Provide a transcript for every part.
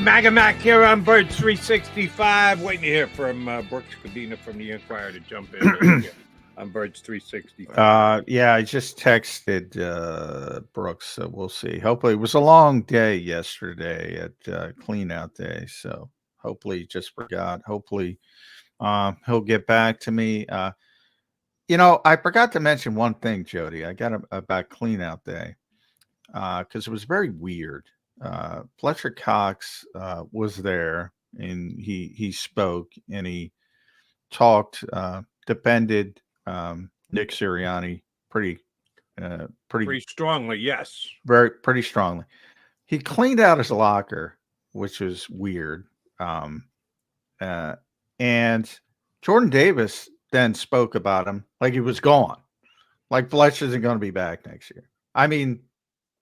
Mac here on Birds 365. Waiting to hear from Brooks Cadena from the Inquirer to jump in on Birds 365. Yeah, I just texted Brooks, so we'll see. Hopefully, it was a long day yesterday at clean out day, so hopefully he just forgot. Hopefully, he'll get back to me. I forgot to mention one thing, Jody. I got about clean out day because it was very weird. Fletcher Cox was there, and he spoke and he talked, defended Nick Sirianni pretty strongly, yes. pretty strongly. He cleaned out his locker, which was weird. And Jordan Davis then spoke about him like he was gone, like Fletcher isn't going to be back next year. I mean,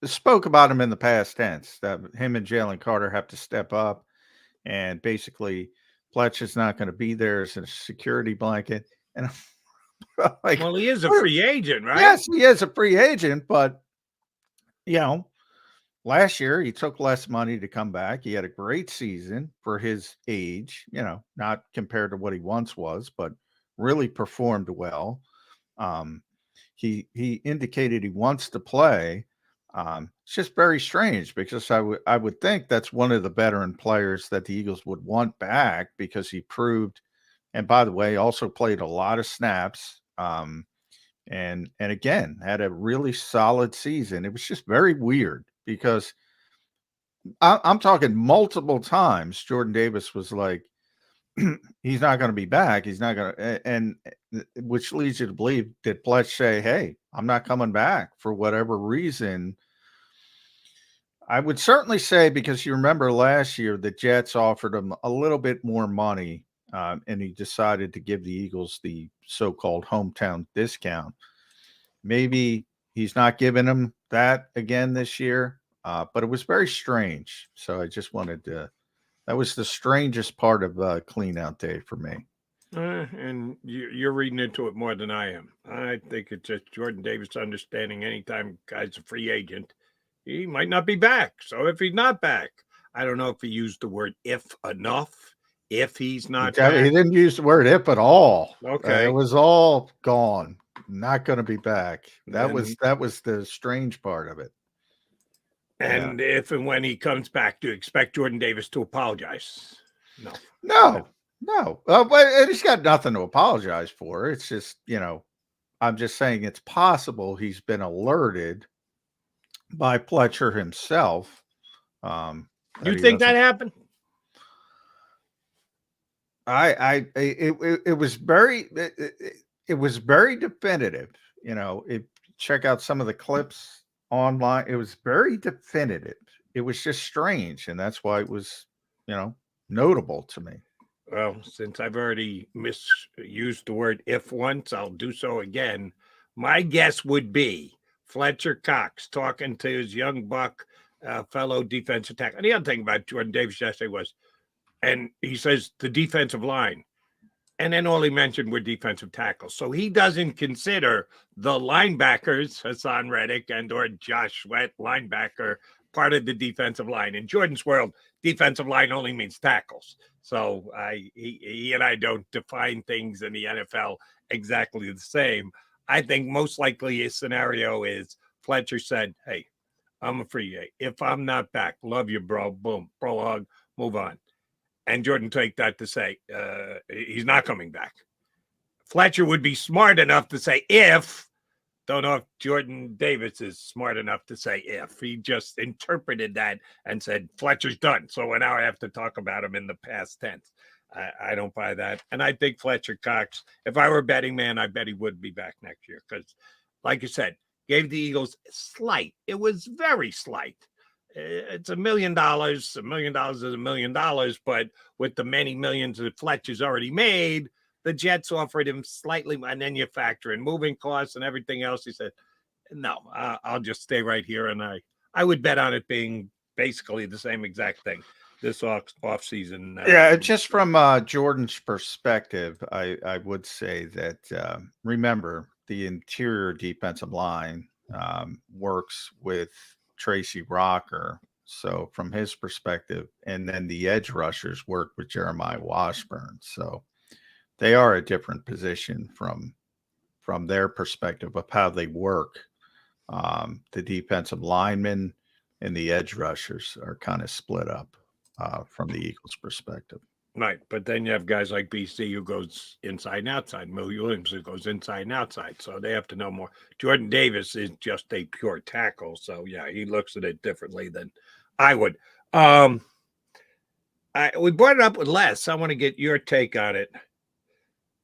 spoke about him in the past tense that him and Jalen Carter have to step up, and basically Fletcher's not going to be there as a security blanket. And like, well, he is a free agent, right? Yes, he is a free agent, but last year he took less money to come back. He had a great season for his age, not compared to what he once was, but really performed well. He indicated he wants to play. It's just very strange because I would think that's one of the veteran players that the Eagles would want back because he proved, and by the way, also played a lot of snaps. And again, had a really solid season. It was just very weird because I'm talking multiple times. Jordan Davis was like, he's not going to be back. He's not going to, and which leads you to believe, did Fletch say, hey, I'm not coming back for whatever reason? I would certainly say, because you remember last year, the Jets offered him a little bit more money, and he decided to give the Eagles the so-called hometown discount. Maybe he's not giving him that again this year, but it was very strange. So I just wanted to, that was the strangest part of clean out day for me. And you're reading into it more than I am. I think it's just Jordan Davis understanding anytime guy's a free agent, he might not be back. So if he's not back, I don't know if he used the word if enough. If he's not back. He didn't use the word if at all. Okay. It was all gone. Not going to be back. That was the strange part of it. And if and when he comes back, do you expect Jordan Davis to apologize? No. But he's got nothing to apologize for. It's just, I'm just saying it's possible he's been alerted by Fletcher himself. You think that happened? It was very definitive. Check out some of the clips online. It was very definitive. It was just strange, and that's why it was, notable to me. Well, since I've already misused the word if once, I'll do so again. My guess would be Fletcher Cox talking to his young buck fellow defensive tackle. And the other thing about Jordan Davis yesterday was, and he says the defensive line, and then all he mentioned were defensive tackles. So he doesn't consider the linebackers, Hassan Reddick and or Josh Sweat, linebacker, part of the defensive line. In Jordan's world, defensive line only means tackles. So he and I don't define things in the NFL exactly the same. I think most likely his scenario is Fletcher said, hey, I'm a free agent. If I'm not back, love you, bro. Boom, bro hug, move on. And Jordan take that to say he's not coming back. Fletcher would be smart enough to say if. Don't know if Jordan Davis is smart enough to say if. He just interpreted that and said, Fletcher's done. So now I have to talk about him in the past tense. I don't buy that. And I think Fletcher Cox, if I were a betting man, I bet he would be back next year. Because, like you said, gave the Eagles slight. It was very slight. It's $1 million. $1 million is $1 million. But with the many millions that Fletcher's already made, the Jets offered him slightly, and then you factor in moving costs and everything else. He said, no, I'll just stay right here. And I would bet on it being basically the same exact thing this off season. Yeah, just from Jordan's perspective, I would say that, remember, the interior defensive line works with Tracy Rocker So from his perspective, and then the edge rushers work with Jeremiah Washburn. So they are a different position from their perspective of how they work. The defensive linemen and the edge rushers are kind of split up from the Eagles' perspective. Right, but then you have guys like BC who goes inside and outside. Mo Williams who goes inside and outside, so they have to know more. Jordan Davis is just a pure tackle, so yeah, he looks at it differently than I would. We brought it up with Les. I want to get your take on it.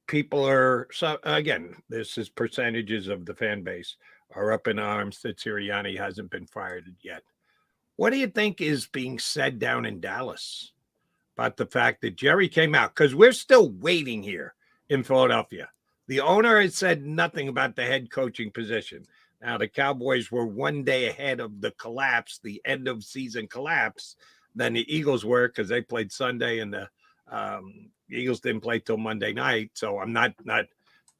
People are, so again, this is percentages of the fan base are up in arms that Sirianni hasn't been fired yet. What do you think is being said down in Dallas about the fact that Jerry came out? Because we're still waiting here in Philadelphia. The owner has said nothing about the head coaching position. Now, the Cowboys were one day ahead of the collapse, the end of season collapse, than the Eagles were, because they played Sunday and the Eagles didn't play till Monday night. So I'm not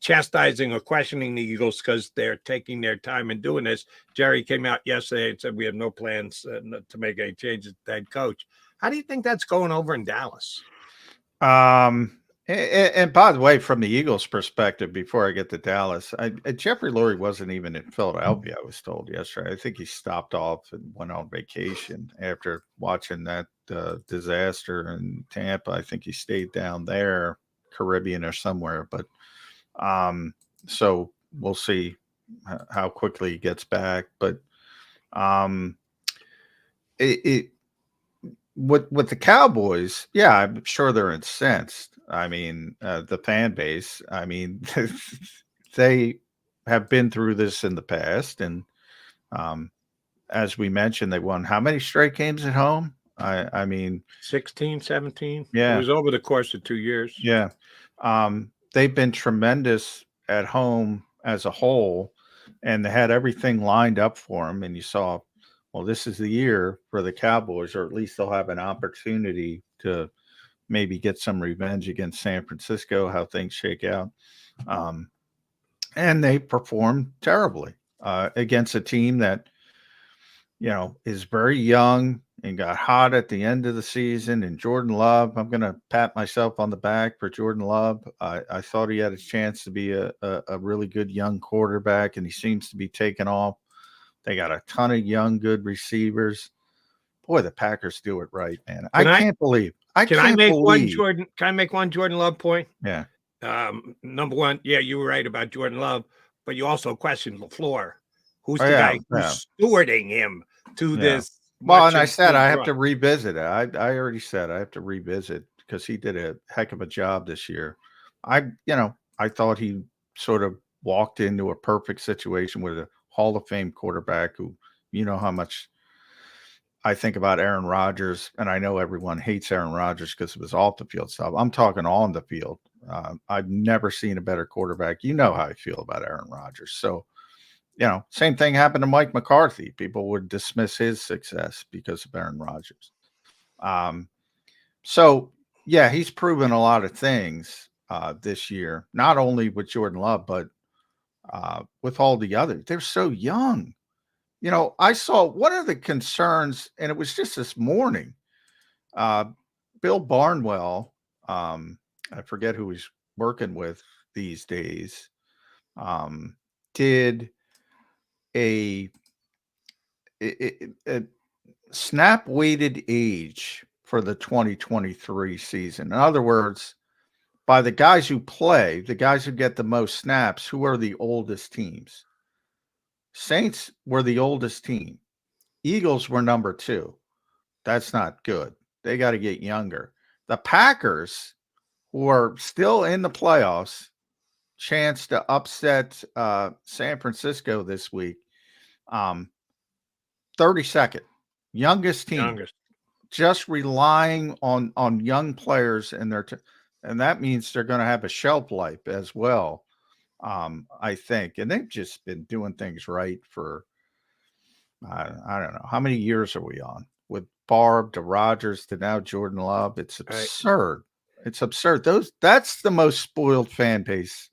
chastising or questioning the Eagles because they're taking their time in doing this. Jerry came out yesterday and said we have no plans to make any changes to head coach. How do you think that's going over in Dallas? And by the way, from the Eagles' perspective, before I get to Dallas, Jeffrey Lurie wasn't even in Philadelphia, I was told yesterday. I think he stopped off and went on vacation after watching that disaster in Tampa. I think he stayed down there, Caribbean or somewhere. But so we'll see how quickly he gets back. But with the Cowboys, yeah, I'm sure they're incensed. I mean, the fan base, I mean, they have been through this in the past. And as we mentioned, they won how many straight games at home? I mean, 16, 17. Yeah. It was over the course of 2 years. Yeah. They've been tremendous at home as a whole, and they had everything lined up for them. And you saw, well, this is the year for the Cowboys, or at least they'll have an opportunity to maybe get some revenge against San Francisco, how things shake out. And they performed terribly against a team that, is very young and got hot at the end of the season. And Jordan Love, I'm going to pat myself on the back for Jordan Love. I thought he had a chance to be a really good young quarterback, and he seems to be taking off. They got a ton of young, good receivers. Boy, the Packers do it right, man. I can't believe. Can I make one Jordan Love point? Yeah. Number one, yeah, you were right about Jordan Love, but you also questioned LaFleur, who's the guy who's stewarding him to this. Well, and I said I have to revisit it. I already said I have to revisit because he did a heck of a job this year. I thought he sort of walked into a perfect situation with a Hall of Fame quarterback who, how much I think about Aaron Rodgers, and I know everyone hates Aaron Rodgers because of his off the field stuff. I'm talking on the field. I've never seen a better quarterback. You know how I feel about Aaron Rodgers. So, same thing happened to Mike McCarthy. People would dismiss his success because of Aaron Rodgers. So, yeah, he's proven a lot of things this year, not only with Jordan Love, but with all the others. They're so young. I saw one of the concerns, and it was just this morning. Bill Barnwell, I forget who he's working with these days, did a snap weighted age for the 2023 season. In other words, by the guys who play, the guys who get the most snaps, who are the oldest teams? Saints were the oldest team. Eagles were number 2. That's not good. They got to get younger. The Packers, who are still in the playoffs, chance to upset San Francisco this week. 32nd, youngest team. Just relying on young players and and that means they're going to have a shelf life as well. I think, and they've just been doing things right for I don't know how many years are we on with Favre to Rodgers to now Jordan Love. It's absurd. Right. It's absurd. That's the most spoiled fan base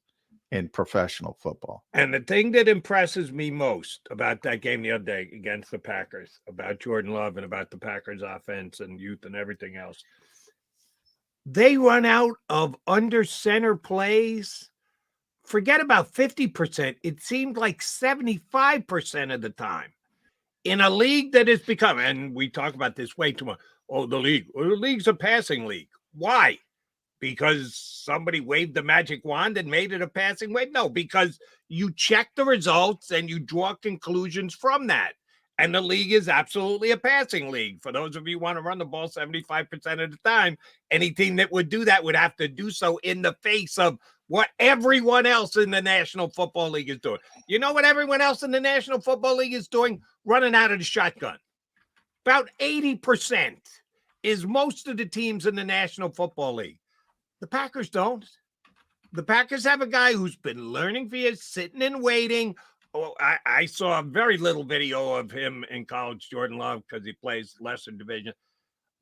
in professional football. And the thing that impresses me most about that game the other day against the Packers, about Jordan Love and about the Packers offense and youth and everything else, they run out of under center plays. Forget about 50%. It seemed like 75% of the time. In a league that has become, and we talk about this way too much, the league's a passing league. Why? Because somebody waved the magic wand and made it a passing wave? No, because you check the results and you draw conclusions from that. And the league is absolutely a passing league. For those of you who want to run the ball 75% of the time, any team that would do that would have to do so in the face of what everyone else in the National Football League is doing. You know what everyone else in the National Football League is doing? Running out of the shotgun. About 80% is most of the teams in the National Football League. The Packers don't. The Packers have a guy who's been learning for years, sitting and waiting. Oh, I saw a very little video of him in college, Jordan Love, because he plays lesser division.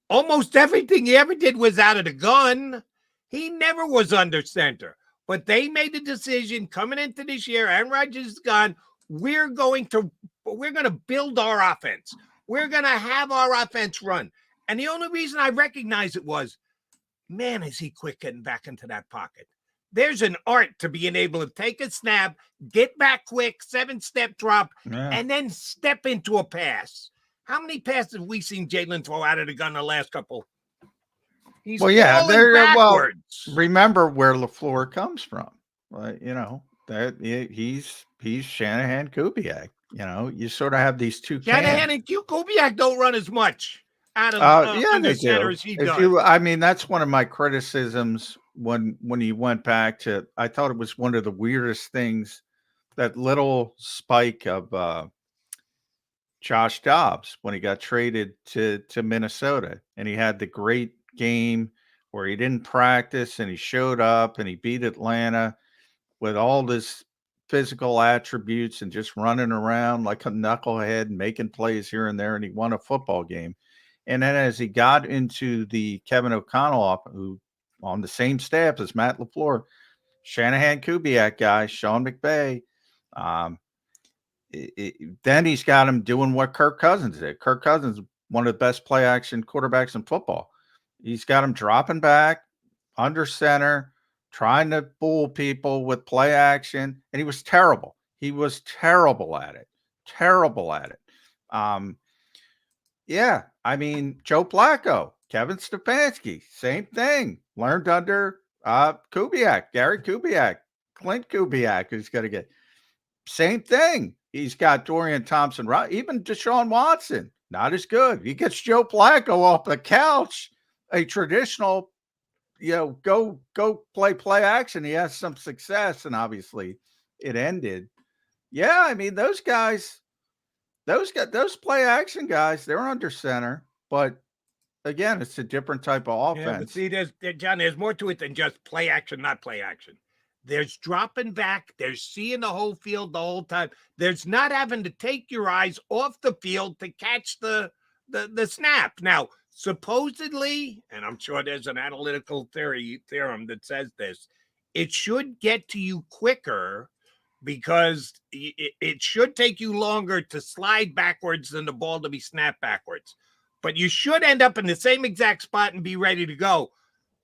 Almost everything he ever did was out of the gun. He never was under center. But they made the decision coming into this year, Aaron Rodgers is gone, we're going to build our offense. We're going to have our offense run. And the only reason I recognized it was, man, is he quick getting back into that pocket. There's an art to being able to take a snap, get back quick, 7-step drop, and then step into a pass. How many passes have we seen Jalen throw out of the gun the last couple? He's backwards. Remember where LaFleur comes from. That he's Shanahan Kubiak. You sort of have these two. Shanahan and Kubiak don't run as much out of under center as he does. That's one of my criticisms when you went back to. I thought it was one of the weirdest things, that little spike of Josh Dobbs when he got traded to Minnesota, and he had the great game where he didn't practice and he showed up and he beat Atlanta with all this physical attributes and just running around like a knucklehead, making plays here and there, and he won a football game. And then as he got into the Kevin O'Connell, who on the same staff as Matt LaFleur, Shanahan Kubiak guy, Sean McVay, then he's got him doing what Kirk Cousins did. Kirk Cousins, one of the best play action quarterbacks in football. He's got him dropping back under center, trying to fool people with play action, and he was terrible. He was terrible at it. Terrible at it. Joe Flacco, Kevin Stefanski, same thing. Learned under Kubiak, Gary Kubiak, Clint Kubiak, who's going to get same thing. He's got Dorian Thompson, even Deshaun Watson, not as good. He gets Joe Flacco off the couch, a traditional, go play action. He has some success, and obviously it ended. Yeah, those guys, those play action guys, they're under center, but again, it's a different type of offense. Yeah, but see, there's more to it than just play action, not play action. There's dropping back. There's seeing the whole field the whole time. There's not having to take your eyes off the field to catch the snap. Now, supposedly, and I'm sure there's an analytical theorem that says this, it should get to you quicker because it should take you longer to slide backwards than the ball to be snapped backwards. But you should end up in the same exact spot and be ready to go.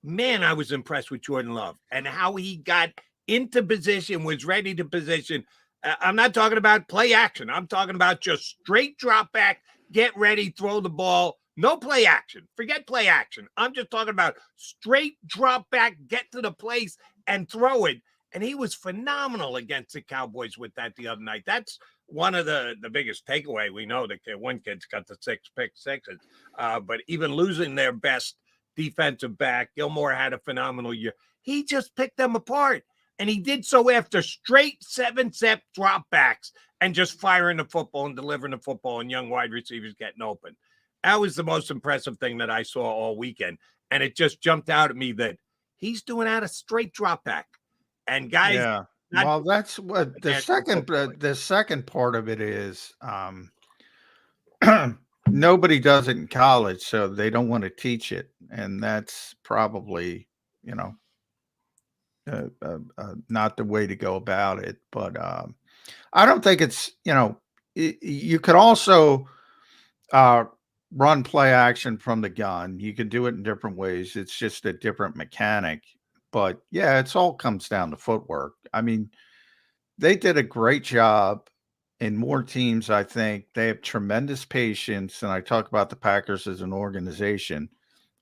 Man, I was impressed with Jordan Love and how he got into position, was ready to position. I'm not talking about play action. I'm talking about just straight drop back, get ready, throw the ball. No play action. Forget play action. I'm just talking about straight drop back, get to the place and throw it. And he was phenomenal against the Cowboys with that the other night. That's one of the biggest takeaway. We know that one kid's got the 6 pick sixes, but even losing their best defensive back, Gilmore had a phenomenal year. He just picked them apart. And he did so after straight 7-step dropbacks and just firing the football and delivering the football and young wide receivers getting open. That was the most impressive thing that I saw all weekend. And it just jumped out at me that he's doing out a straight dropback. And guys, yeah. Well, that's what the second part of it is. Nobody does it in college, so they don't want to teach it. And that's probably, not the way to go about it. But I don't think it's, you could also uh, run play action from the gun. You can do it in different ways. It's just a different mechanic. But yeah, it's all comes down to footwork. I mean, they did a great job. In more teams, I think they have tremendous patience. And I talk about the Packers as an organization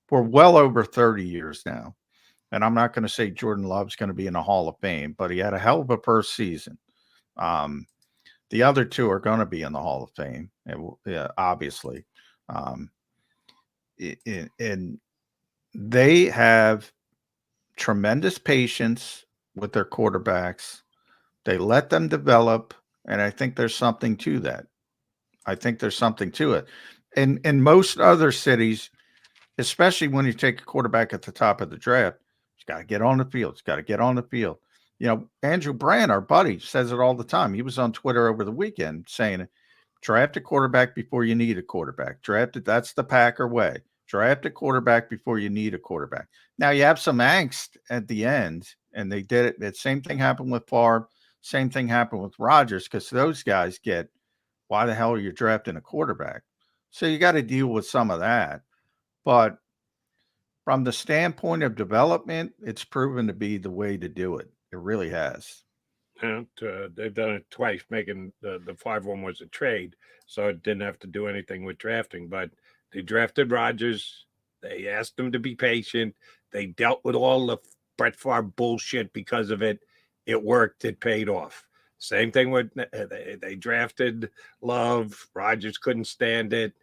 for well over 30 years now. And I'm not going to say Jordan Love's going to be in the Hall of Fame, but he had a hell of a first season. Um, the other two are going to be in the Hall of Fame, obviously. Um, and they have tremendous patience with their quarterbacks. They let them develop, and I think there's something to that. I think there's something to it. In most other cities, especially when you take a quarterback at the top of the draft, he's got to get on the field. He's got to get on the field. Andrew Brand, our buddy, says it all the time. He was on Twitter over the weekend saying, draft a quarterback before you need a quarterback. Draft it. That's the Packer way. Draft a quarterback before you need a quarterback. Now you have some angst at the end, and they did it. The same thing happened with Favre. Same thing happened with Rodgers, because those guys get, why the hell are you drafting a quarterback? So you got to deal with some of that. But from the standpoint of development, it's proven to be the way to do it. It really has. And they've done it twice, making the 5-1 was a trade, so it didn't have to do anything with drafting. But they drafted Rodgers. They asked him to be patient. They dealt with all the Brett Favre bullshit because of it. It worked. It paid off. Same thing with they drafted Love. Rodgers couldn't stand it.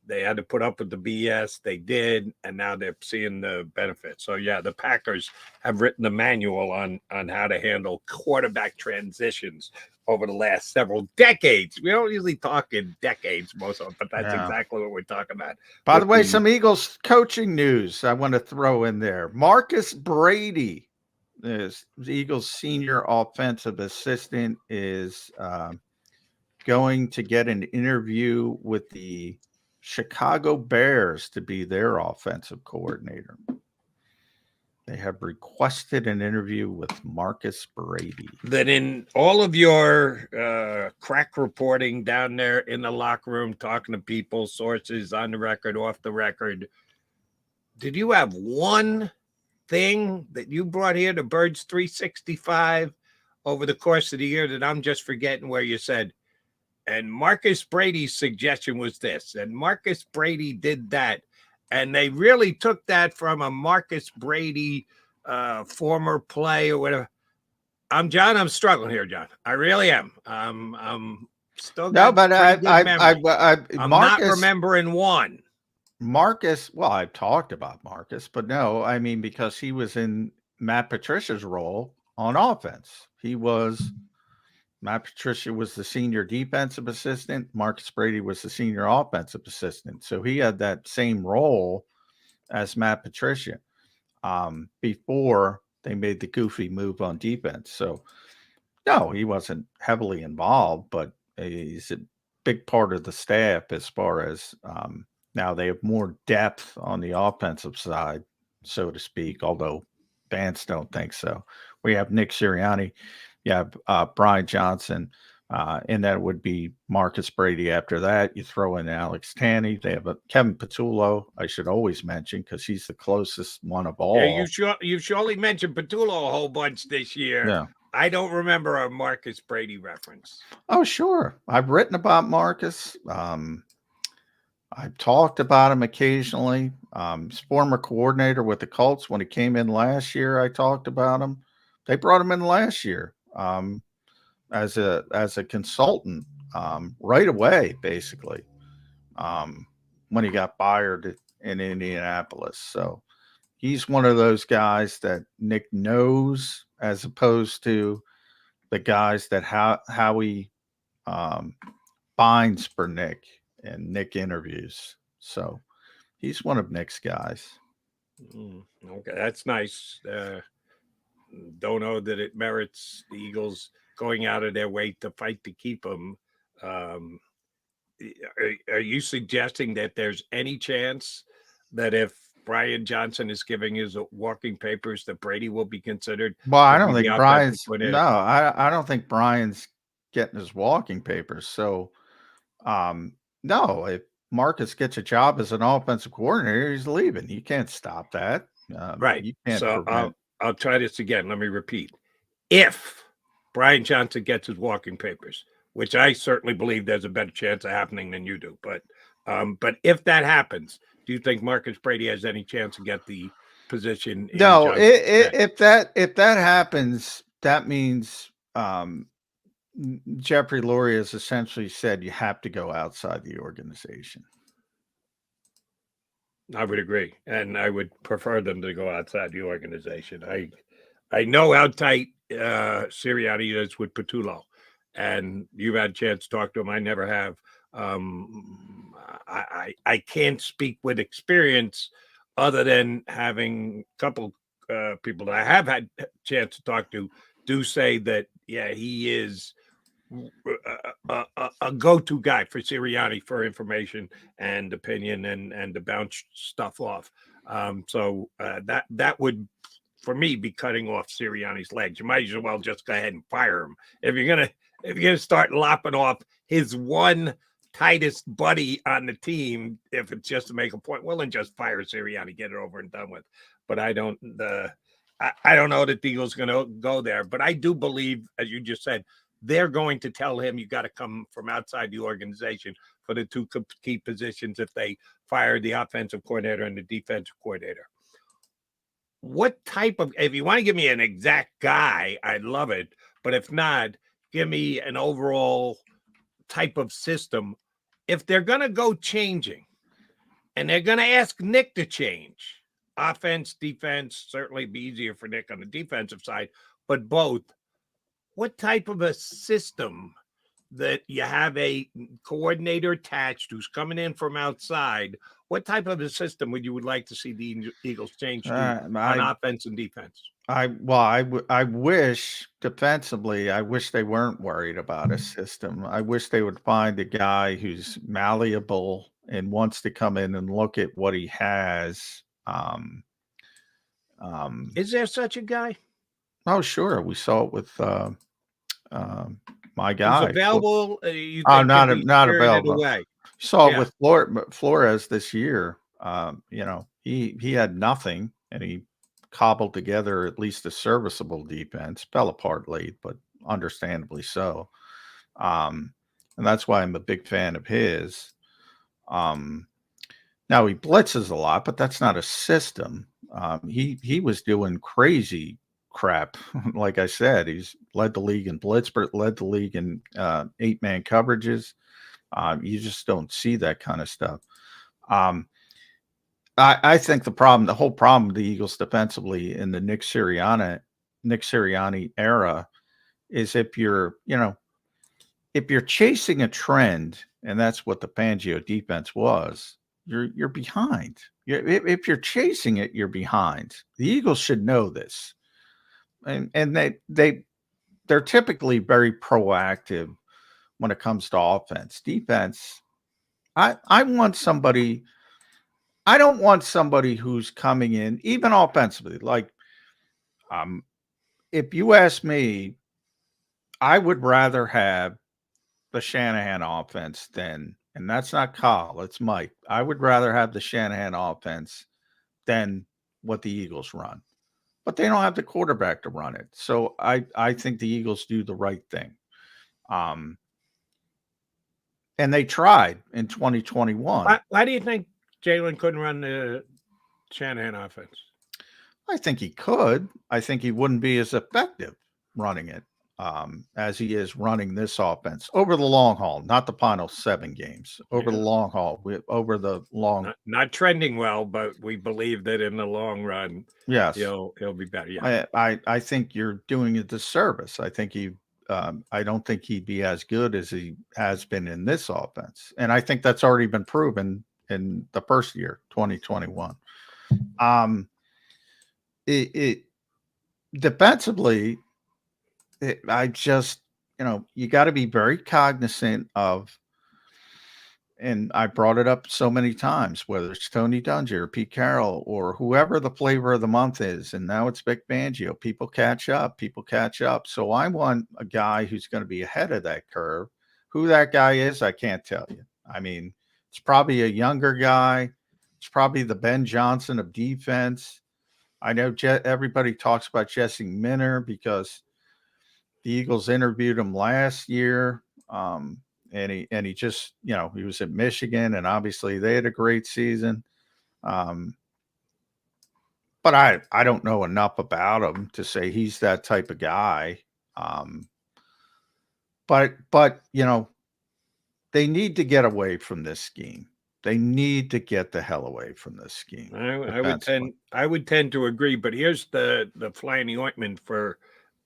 They had to put up with the BS. They did, and now they're seeing the benefits. So yeah, the Packers have written the manual on how to handle quarterback transitions over the last several decades. We don't usually talk in decades most of it, but that's exactly what we're talking about. By the way, some Eagles coaching news I want to throw in there. Marcus Brady, the Eagles senior offensive assistant, is going to get an interview with the Chicago Bears to be their offensive coordinator. They have requested an interview with Marcus Brady. That in all of your crack reporting down there in the locker room, talking to people, sources on the record, off the record, did you have one thing that you brought here to Birds 365 over the course of the year that I'm just forgetting, where you said, and Marcus Brady's suggestion was this, and Marcus Brady did that, and they really took that from a Marcus Brady former play or whatever? I'm struggling here, John. I really am. I'm still no, but I'm not remembering one. Marcus, well, I've talked about Marcus, but no, I mean, because he was in Matt Patricia's role on offense. Matt Patricia was the senior defensive assistant. Marcus Brady was the senior offensive assistant. So he had that same role as Matt Patricia before they made the goofy move on defense. So no, he wasn't heavily involved, but he's a big part of the staff as far as now they have more depth on the offensive side, so to speak, although fans don't think so. We have Nick Sirianni. You have Brian Johnson, and that would be Marcus Brady after that. You throw in Alex Tanney. They have Kevin Patullo, I should always mention, because he's the closest one of all. Yeah, you've surely mentioned Patullo a whole bunch this year. Yeah. I don't remember a Marcus Brady reference. Oh, sure. I've written about Marcus. I've talked about him occasionally. His former coordinator with the Colts, when he came in last year, I talked about him. They brought him in last year as a consultant right away, basically, when he got fired in Indianapolis. So he's one of those guys that Nick knows, as opposed to the guys that Howie finds for Nick and Nick interviews. So he's one of Nick's guys. Okay, that's nice. Don't know that it merits the Eagles going out of their way to fight to keep him. Are you suggesting that there's any chance that if Brian Johnson is giving his walking papers that Brady will be considered Well, I to don't be the think offensive Brian's coordinator? no, I don't think Brian's getting his walking papers. So no, if Marcus gets a job as an offensive coordinator, he's leaving. You can't stop that. Right. You can't So prevent. I'll try this again. Let me repeat. If Brian Johnson gets his walking papers, which I certainly believe there's a better chance of happening than you do, but if that happens, do you think Marcus Brady has any chance to get the position in No, Johnson's stead? if that happens, that means Jeffrey Lurie has essentially said you have to go outside the organization. I would agree, and I would prefer them to go outside the organization. I know how tight Sirianni is with Patullo, and you've had a chance to talk to him. I never have. I can't speak with experience other than having a couple people that I have had a chance to talk to do say that, yeah, he is a go-to guy for Sirianni for information and opinion and to bounce stuff off. So that would, for me, be cutting off Sirianni's legs. You might as well just go ahead and fire him if you're gonna start lopping off his one tightest buddy on the team. If it's just to make a point, well, then just fire Sirianni, get it over and done with. But I don't know that the Eagles are going to go there. But I do believe, as you just said, they're going to tell him you got to come from outside the organization for the two key positions if they fire the offensive coordinator and the defensive coordinator. What type of, if you want to give me an exact guy, I'd love it. But if not, give me an overall type of system. If they're going to go changing and they're going to ask Nick to change, offense, defense, certainly be easier for Nick on the defensive side, but both, what type of a system that you have a coordinator attached who's coming in from outside, what type of a system would you like to see the Eagles change to on offense and defense? I wish defensively, I wish they weren't worried about a system. I wish they would find a guy who's malleable and wants to come in and look at what he has. Is there such a guy? Oh, sure. We saw it with my guy. Who's available? You I'm think not available. away? Saw it with Flores this year. He had nothing, and he cobbled together at least a serviceable defense. Fell apart late, but understandably so. And that's why I'm a big fan of his. Now he blitzes a lot, but that's not a system. He was doing crazy crap. Like I said, he's led the league in blitz, but led the league in 8-man coverages. You just don't see that kind of stuff. I think the whole problem of the Eagles defensively in the Nick Sirianni era is if you're chasing a trend, and that's what the Fangio defense was, you're behind. If you're chasing it, you're behind. The Eagles should know this, and they're typically very proactive when it comes to offense. Defense, I want somebody. I don't want somebody who's coming in, even offensively. Like, if you ask me, I would rather have the Shanahan offense than, and that's not Kyle, it's Mike. I would rather have the Shanahan offense than what the Eagles run. But they don't have the quarterback to run it. So I think the Eagles do the right thing. And they tried in 2021. Why do you think Jalen couldn't run the Shanahan offense? I think he could. I think he wouldn't be as effective running it as he is running this offense over the long haul, not the final 7 games. Over the long haul, not trending well, but we believe that in the long run, yes, he'll be better. Yeah, I think you're doing a disservice. I think I don't think he'd be as good as he has been in this offense, and I think that's already been proven in the first year, 2021. Defensively, I just, you got to be very cognizant of and I brought it up so many times, whether it's Tony Dungy or Pete Carroll or whoever the flavor of the month is, and now it's Vic Fangio. People catch up. People catch up. So I want a guy who's going to be ahead of that curve. Who that guy is, I can't tell you. I mean, it's probably a younger guy. It's probably the Ben Johnson of defense. I know everybody talks about Jesse Minter because the Eagles interviewed him last year. And he just, he was at Michigan, and obviously they had a great season. But I don't know enough about him to say he's that type of guy. But they need to get away from this scheme. They need to get the hell away from this scheme. I would tend to agree, but here's the fly in the ointment for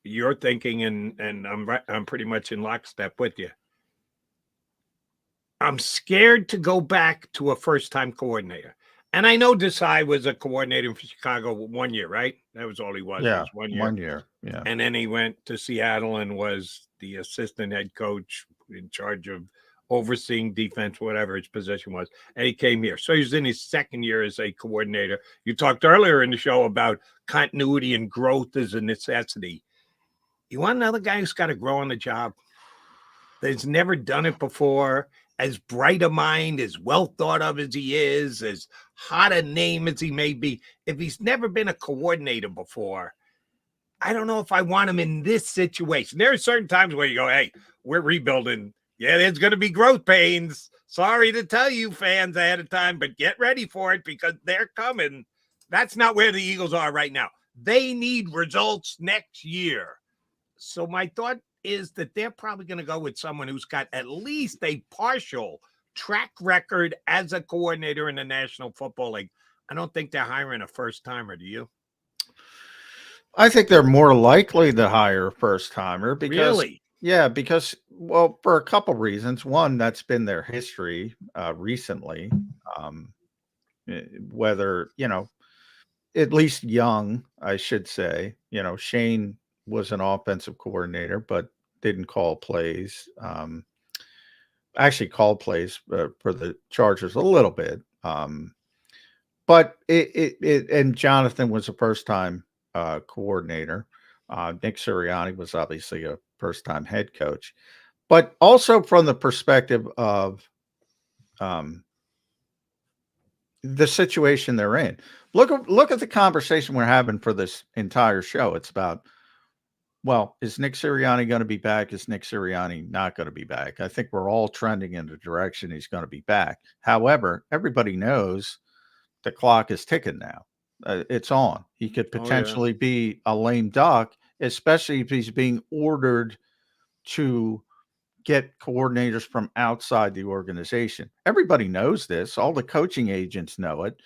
your thinking, and I'm pretty much in lockstep with you. I'm scared to go back to a first-time coordinator. And I know Desai was a coordinator for Chicago 1 year, right? That was all he was. Yeah, was 1 year. 1 year, yeah. And then he went to Seattle and was the assistant head coach in charge of overseeing defense, whatever his position was. And he came here. So he's in his second year as a coordinator. You talked earlier in the show about continuity and growth as a necessity. You want another guy who's got to grow on the job, that's never done it before, as bright a mind, as well thought of as he is, as hot a name as he may be. If he's never been a coordinator before, I don't know if I want him in this situation. There are certain times where you go, hey, we're rebuilding. Yeah, there's going to be growth pains. Sorry to tell you, fans, ahead of time, but get ready for it because they're coming. That's not where the Eagles are right now. They need results next year. So my thought is that they're probably going to go with someone who's got at least a partial track record as a coordinator in the National Football League. I don't think they're hiring a first-timer, do you? I think they're more likely to hire a first-timer because, really? Yeah, because, well, for a couple reasons. One, that's been their history recently, whether, at least young, I should say. Shane was an offensive coordinator, but didn't call plays. Actually called plays for the Chargers a little bit. But and Jonathan was a first-time coordinator. Nick Sirianni was obviously a first-time head coach, but also from the perspective of the situation they're in. Look at the conversation we're having for this entire show. It's about, well, is Nick Sirianni going to be back? Is Nick Sirianni not going to be back? I think we're all trending in the direction he's going to be back. However, everybody knows the clock is ticking now. It's on. He could potentially be a lame duck, especially if he's being ordered to get coordinators from outside the organization. Everybody knows this. All the coaching agents know it.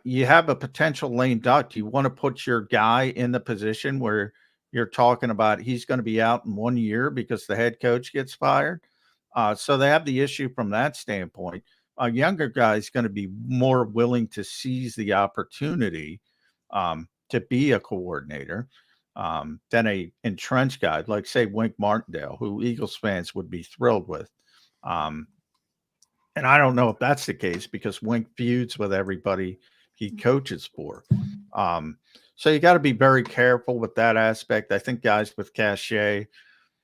You have a potential lame duck. You want to put your guy in the position where you're talking about he's going to be out in 1 year because the head coach gets fired. So they have the issue from that standpoint. A younger guy is going to be more willing to seize the opportunity to be a coordinator than a entrenched guy like, say, Wink Martindale, who Eagles fans would be thrilled with. And I don't know if that's the case because Wink feuds with everybody he coaches for. So you got to be very careful with that aspect. I think guys with cachet,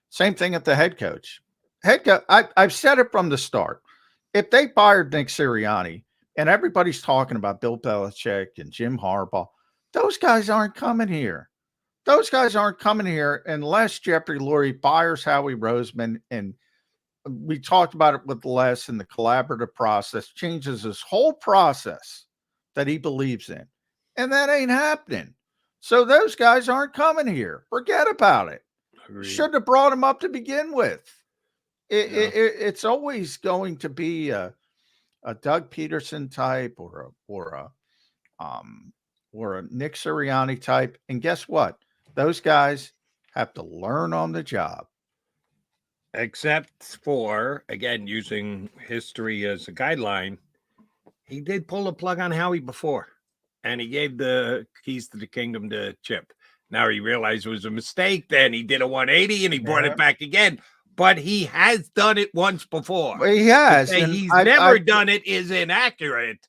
same thing at the head coach. I've said it from the start. If they fired Nick Sirianni and everybody's talking about Bill Belichick and Jim Harbaugh, those guys aren't coming here. Those guys aren't coming here unless Jeffrey Lurie fires Howie Roseman. And we talked about it with Les, and the collaborative process changes his whole process that he believes in. And that ain't happening. So those guys aren't coming here. Forget about it. Shouldn't have brought him up to begin with. It's always going to be a Doug Peterson type or a Nick Sirianni type. And guess what? Those guys have to learn on the job. Except for, again, using history as a guideline, he did pull the plug on Howie before, and he gave the keys to the kingdom to Chip. Now he realized it was a mistake. Then he did a 180 and he brought it back again. but he has done it once before. Well, he To has, say and he's I never done it is inaccurate.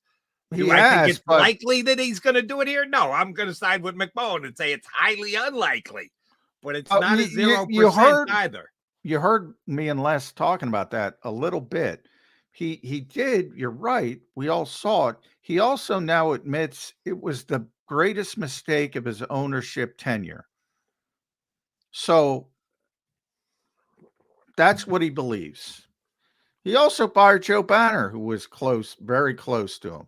he Do I think has, it's but likely that he's going to do it here? No, I'm going to side with McMullen and say it's highly unlikely, but it's not a 0% either. You heard me and Les talking about that a little bit. He did. You're right. We all saw it. He also now admits it was the greatest mistake of his ownership tenure. So that's what he believes. He also fired Joe Banner, who was close, very close to him.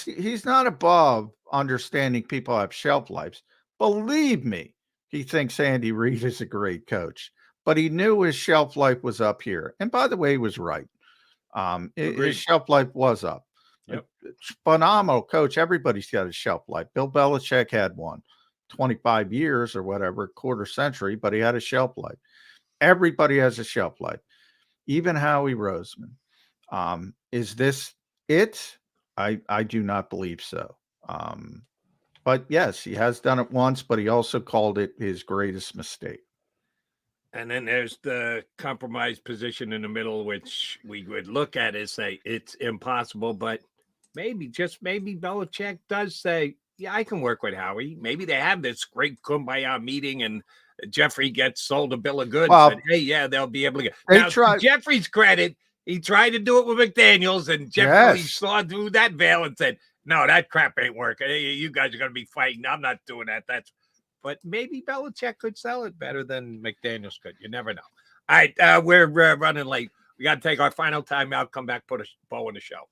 He's not above understanding people have shelf lives. Believe me, he thinks Andy Reid is a great coach, but he knew his shelf life was up here. And by the way, he was right. His shelf life was up. Yep. Phenomenal coach. Everybody's got a shelf life. Bill Belichick had one, 25 years or whatever, quarter century, but he had a shelf life. Everybody has a shelf life. Even Howie Roseman. Is this it? I do not believe so. But yes, he has done it once, but he also called it his greatest mistake. And then there's the compromise position in the middle, which we would look at and say it's impossible, but maybe, just maybe Belichick does say, yeah, I can work with Howie. Maybe they have this great kumbaya meeting and Jeffrey gets sold a bill of goods. Well, and, hey, yeah, they'll be able to get. they Now, to tried- Jeffrey's credit, he tried to do it with McDaniels, and Jeffrey saw through that veil and said, no, that crap ain't working. Hey, you guys are going to be fighting. I'm not doing that. But maybe Belichick could sell it better than McDaniels could. You never know. All right, we're running late. We got to take our final timeout, come back, put a bow in the show.